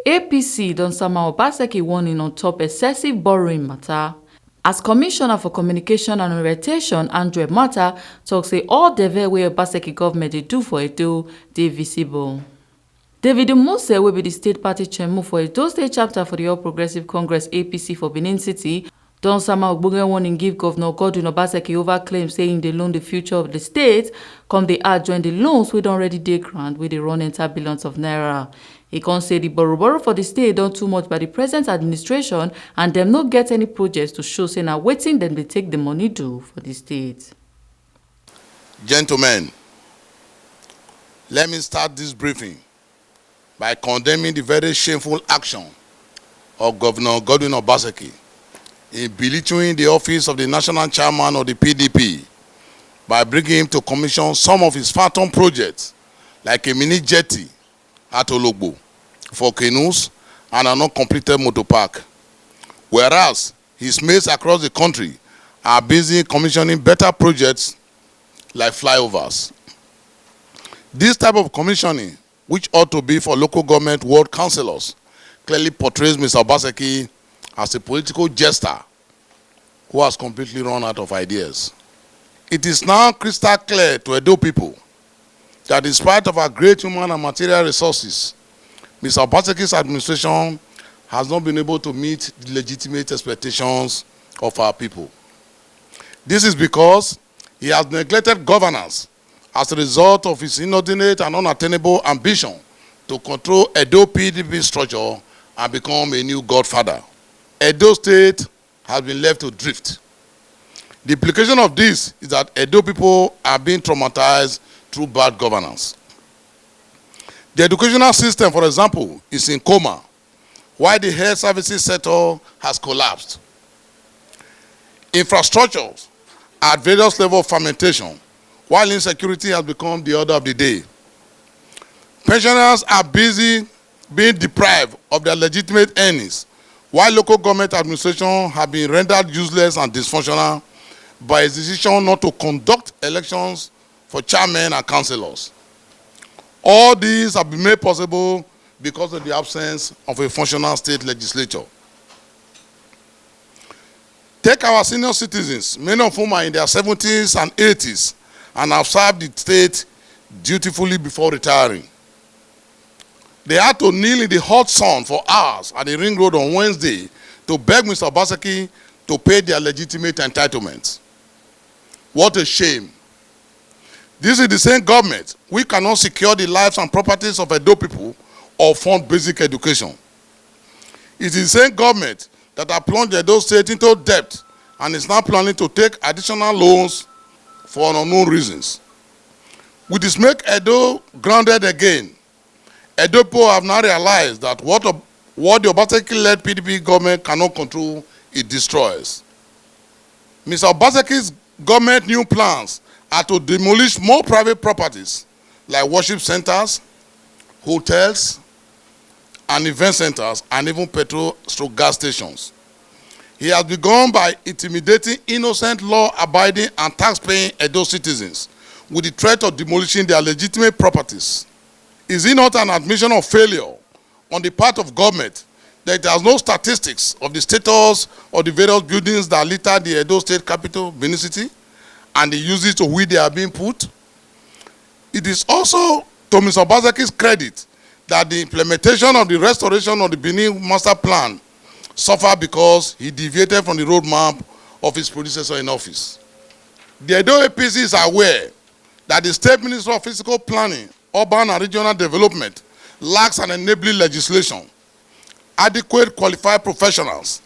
APC don sama Obaseki warning on top excessive borrowing matter. As Commissioner for Communication and Orientation, Emwanta tok say all Deve wey Obaseki government dey do for Edo dey visible. David Mose, wey be the state party chairman for Edo State chapter for the All Progressive Congress APC for Benin City, don sama ogbonge warning give Governor Godwin Obaseki over claims saying dey loan the future of the state, come dey add join the loans wey don already dey ground wey dey run enter billions of naira. He con say the borrow for the state don too much by the present administration and dem no get any projects to show say na wetin dem dey take the money do for the state. Gentlemen, let me start this briefing by condemning the very shameful action of Governor Godwin Obaseki in belittling the office of the national chairman of the PDP by bringing him to commission some of his phantom projects like a mini jetty at Ologbo for canoes and an uncompleted motor park, whereas his mates across the country are busy commissioning better projects like flyovers. This type of commissioning, which ought to be for local government ward councillors, clearly portrays Mr. Obaseki as a political jester who has completely run out of ideas. It is now crystal clear to Edo people that in spite of our great human and material resources, Mr. Obaseki's administration has not been able to meet the legitimate expectations of our people. This is because he has neglected governance as a result of his inordinate and unattainable ambition to control Edo PDP structure and become a new godfather. Edo State has been left to drift. The implication of this is that Edo people are being traumatized through bad governance. The educational system, for example, is in coma, while the health services sector has collapsed. Infrastructures are at various levels of fermentation, while insecurity has become the order of the day. Pensioners are busy being deprived of their legitimate earnings, while local government administration have been rendered useless and dysfunctional by its decision not to conduct elections for chairmen and councillors. All these have been made possible because of the absence of a functional state legislature. Take our senior citizens, many of whom are in their 70s and 80s, and have served the state dutifully before retiring. They had to kneel in the hot sun for hours at the Ring Road on Wednesday to beg Mr. Obaseki to pay their legitimate entitlements. What a shame. This is the same government we cannot secure the lives and properties of Edo people or fund basic education. It is the same government that has plunged Edo State into debt and is now planning to take additional loans for unknown reasons. With this make Edo grounded again, Edo people have now realized that what the Obaseki-led PDP government cannot control, it destroys. Mr. Obaseki's government new plans are to demolish more private properties like worship centers, hotels, and event centers, and even petrol/gas stations. He has begun by intimidating innocent, law-abiding, and tax-paying Edo citizens with the threat of demolishing their legitimate properties. Is it not an admission of failure on the part of government that it has no statistics of the status of the various buildings that litter the Edo State capital, Benin City, and the uses to which they are being put? It is also to Mr. Obaseki's credit that the implementation of the restoration of the Benin Master Plan suffered because he deviated from the roadmap of his predecessor in office. The Edo APC is aware that the State Ministry of Physical Planning, Urban and Regional Development lacks an enabling legislation, adequate qualified professionals,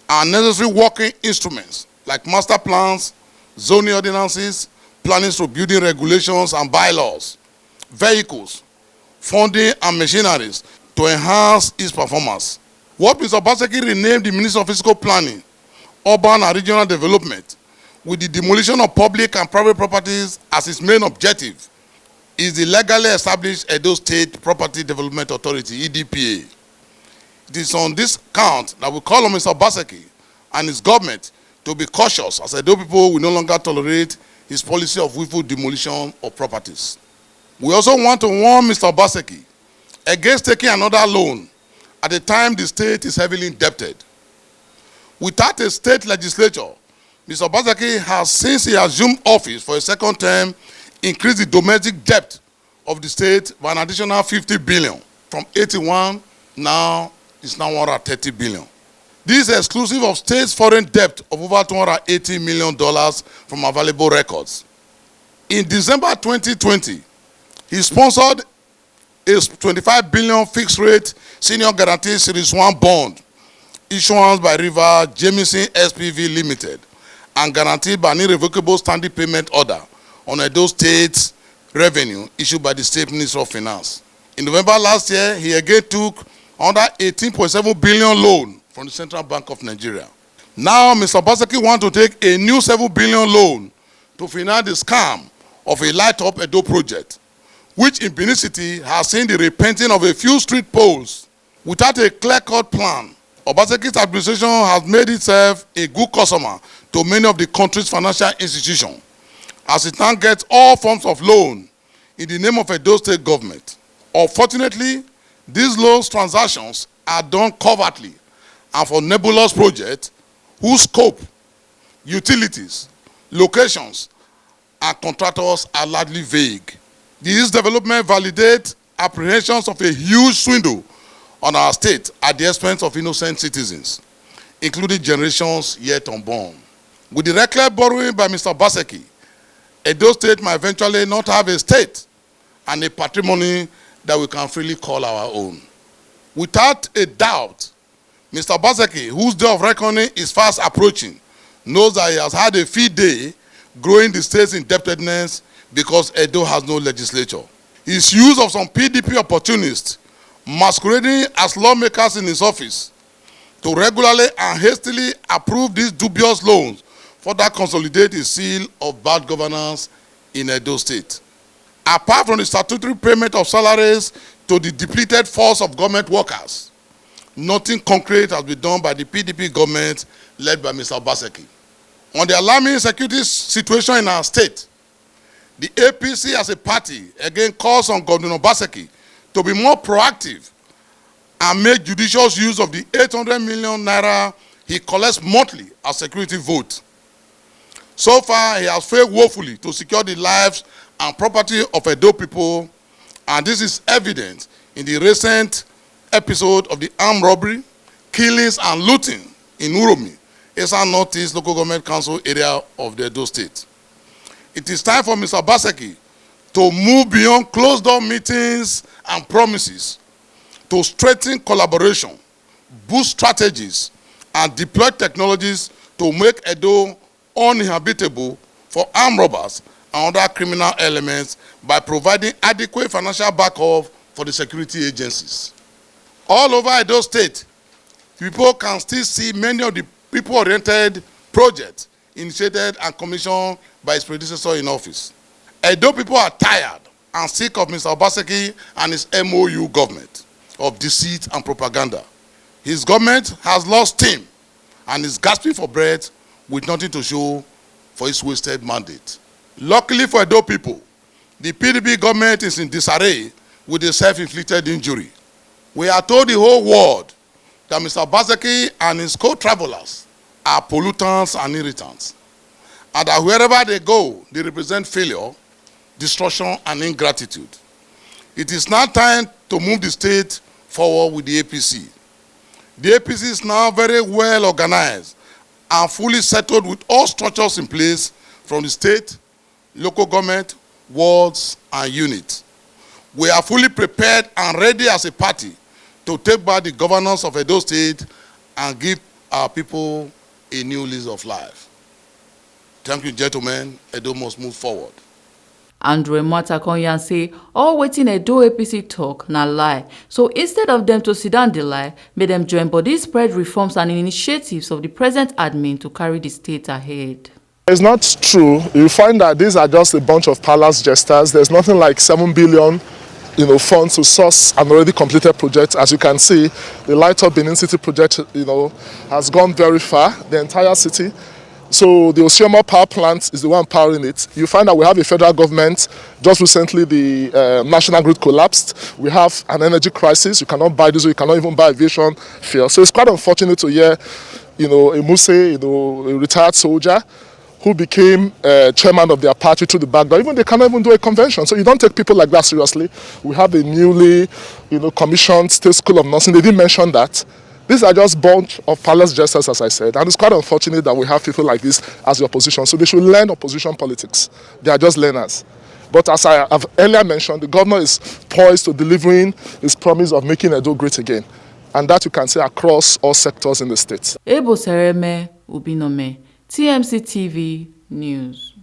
and necessary working instruments like master plans, zoning ordinances, planning through building regulations and bylaws, vehicles, funding and machineries to enhance its performance. What Mr. Obaseki renamed the Ministry of Physical Planning, Urban and Regional Development, with the demolition of public and private properties as its main objective, is the legally established Edo State Property Development Authority, EDPA. It is on this count that we call on Mr. Obaseki and his government to be cautious, as Edo people will no longer tolerate his policy of willful demolition of properties. We also want to warn Mr. Obaseki against taking another loan at a time the state is heavily indebted. Without a state legislature, Mr. Obaseki has, since he assumed office for a second term, increased the domestic debt of the state by an additional 50 billion. From 81, now it's now $130 billion. This is exclusive of state's foreign debt of over $280 million from available records. In December 2020, he sponsored a 25 billion fixed rate senior guarantee series 1 bond issuance by River Jamieson SPV Limited and guaranteed by an irrevocable standing payment order on Edo State's revenue issued by the State Ministry of Finance. In November last year, he again took under 18.7 billion loan from the Central Bank of Nigeria. Now, Mr. Obaseki wants to take a new 7 billion loan to finance the scam of a light-up Edo project, which in Benin City has seen the repainting of a few street poles. Without a clear-cut plan, Obaseki's administration has made itself a good customer to many of the country's financial institutions, as it now gets all forms of loan in the name of Edo State government. Unfortunately, these loan transactions are done covertly and for nebulous projects whose scope, utilities, locations, and contractors are largely vague. This development validates apprehensions of a huge swindle on our state at the expense of innocent citizens, including generations yet unborn. With the reckless borrowing by Mr. Obaseki, Edo State might eventually not have a state and a patrimony that we can freely call our own. Without a doubt, Mr. Obaseki, whose day of reckoning is fast approaching, knows that he has had a field day growing the state's indebtedness because Edo has no legislature. His use of some PDP opportunists masquerading as lawmakers in his office to regularly and hastily approve these dubious loans further consolidate his seal of bad governance in Edo State. Apart from the statutory payment of salaries to the depleted force of government workers, nothing concrete has been done by the PDP government led by Mr. Obaseki. On the alarming security situation in our state, the APC as a party again calls on Governor Obaseki to be more proactive and make judicious use of the 800 million naira he collects monthly as security vote. So far, he has failed woefully to secure the lives and property of Edo people, and this is evident in the recent episode of the armed robbery, killings, and looting in Uromi, Eastern Northeast Local Government Council area of the Edo State. It is time for Mr. Obaseki to move beyond closed-door meetings and promises to strengthen collaboration, boost strategies, and deploy technologies to make Edo uninhabitable for armed robbers and other criminal elements by providing adequate financial backup for the security agencies. All over Edo State, people can still see many of the people-oriented projects initiated and commissioned by his predecessor in office. Edo people are tired and sick of Mr. Obaseki and his MOU government of deceit and propaganda. His government has lost steam and is gasping for breath with nothing to show for his wasted mandate. Luckily for Edo people, the PDP government is in disarray with a self-inflicted injury. We are told the whole world that Mr. Obaseki and his co-travelers are pollutants and irritants, and that wherever they go, they represent failure, destruction, and ingratitude. It is now time to move the state forward with the APC. The APC is now very well organized and fully settled with all structures in place from the state, local government, wards, and units. We are fully prepared and ready as a party to take back the governance of Edo State and give our people a new lease of life. Thank you, gentlemen. Edo must move forward. Andrew Emwanta Konyan say all waiting Edo APC talk na lie. So instead of them to sit down the lie, make them join body spread reforms and initiatives of the present admin to carry the state ahead. It's not true. You find that these are just a bunch of palace jesters. There's nothing like 7 billion funds to source an already completed project. As you can see, the Light Up Benin City project has gone very far. The entire city So the Osioma power plant is the one powering it. You find that we have a federal government. Just recently, the national grid collapsed. We have an energy crisis. You cannot buy diesel. You cannot even buy aviation fuel. So it's quite unfortunate to hear, a Muse, a retired soldier, who became chairman of their party through the back door. Even they cannot even do a convention. So you don't take people like that seriously. We have a newly, commissioned State School of Nursing. They didn't mention that. These are just a bunch of palace jesters, as I said, and it's quite unfortunate that we have people like this as the opposition. So they should learn opposition politics. They are just learners. But as I have earlier mentioned, the governor is poised to delivering his promise of making Edo great again. And that you can see across all sectors in the state. Ebo Sereme Ubinome, TMC TV News.